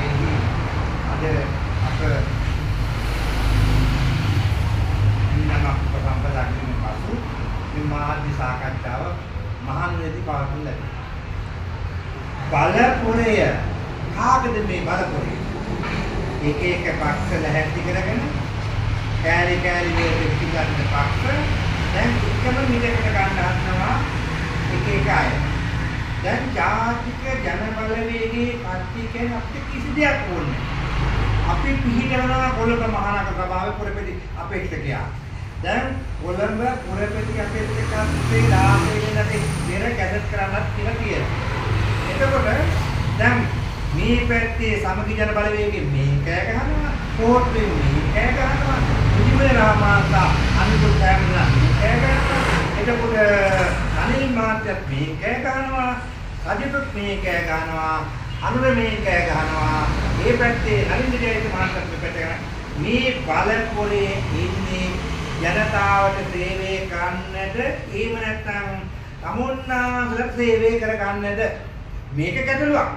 සභාවේදී අද අප ඊළඟ උපසම්පදා කිරීමෙන් පසු මේ මාධ්‍ය සාකච්ඡාව මහනුවරදී පවත්වනු ලැබේ. බලපොරය කාගේද මේ බලපොරය? එක එක පක්ෂ ලැහැත්ති කරගෙන කෑලි කෑලි වලට පිටිගන්න පක්ෂ දැන් එකම මිලකට ගන්න හදනවා එක එක අය. දැන් ජාතික ජන බලවේගයේ කට්ටිය කියන්නේ අපිට කිසි දෙයක් ඕනේ නැහැ. අපි පිළිගන්නවා කොළඹ මහනගර සභාවේ පුරපෙති අපේක්ෂකයා. දැන් කොළඹ පුරපෙති අපේක්ෂකයා අපේ ලාභයෙන් පෙර කැසට් කරන්නත් කියලා කියනවා. එතකොට දැන් මේ පැත්තේ සමගි ජන බලවේගයේ මේ කෑ ගහනවා, කෝට්ටේ මේ කෑ ගහනවා, මුදිමේ රාමාන්තා අනිකුත් කෑමලා මේ කෑ ගහනවා. එතකොට අනිල් මාත්‍යත් මේ කෑ ගහනවා, රජපුත් මේ කෑ ගහනවා, අනුර මේ කෑ ගහනවා. මේ පැත්තේ නලින්ද ජයසිංහ මහත්තයා පැත්තට මේ බලපොරේ ඉන්නේ ජනතාවට සේවය කරන්නට, එහෙම නැත්නම් තමුන්නාසලට සේවය කරගන්නද? මේක ගැටලුවක්.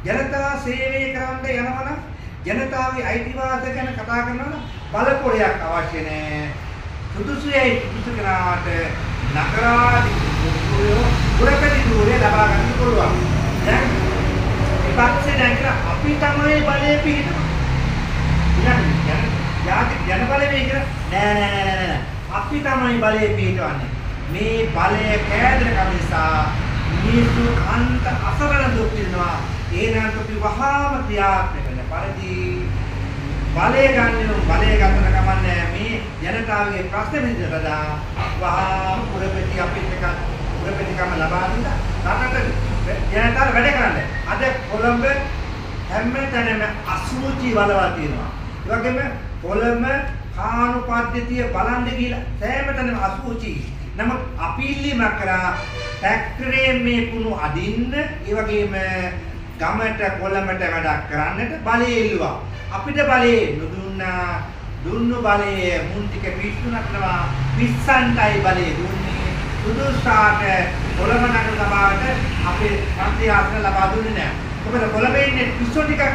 ජනතා සේවය කරන්න යනවනම් ජනතාවගේ අයිතිවාසිකම් ගැන කතා කරනවා බලපොරයක් අවශ්‍ය නැහැ. සුදුසුයි සුදුසු කරාට නගරාදී පුරපැති ධූරය ලබා ගන්න පුළුවන්. දැන් විපක්ෂේ දැන් අපි තමයි බලය පිහිටවන්නේ. ඊළඟ ජාතික ජන බලවේග නෑ. අපි තමයි බලය පිහිටවන්නේ. මේ බලය කෑදර කම නිසා මිනිස්සු අන්ත අසරණ දුක් විඳිනවා. ඒනන් අපි වහාම ක්‍රියාත්මක වෙන පරිදි බලය ගන්න කමන්නේ මේ ජනතාවගේ ප්‍රශ්න විසඳලා වහාම පුරපෙති පුරපෙතිකම ලබා දෙන්න රටට ජනතාව වැඩ කරන්න. අද කොළඹ හැමතැනම අසුචි වලවල් තියෙනවා. ඒ වගේම කොළඹ කාණු පද්ධතිය බලන්න ගිහලා සෑමතැනම අසුචි. නමුත් අපි ඉල්ලීමක් කරා ෆැක්ටරියෙන් මේ කුණු අදින්න, ඒ වගේම ගමට කොළඹට වැඩක් කරන්නට බලය ඉල්ලුවා. අපිට බලය නොදුන්නා. දුන්නු බලය මුන් ටික පිස්සුනක්නවා. පිස්සන්ටයි බලය දුන්නේ. සුදුසාට කොළඹ නගර සභාවට අපේ මන්ත්‍රී ආසන ලබා දුන්නේ නැහැ. මොකද කොළඹ ඉන්නේ පිස්සු ටිකක්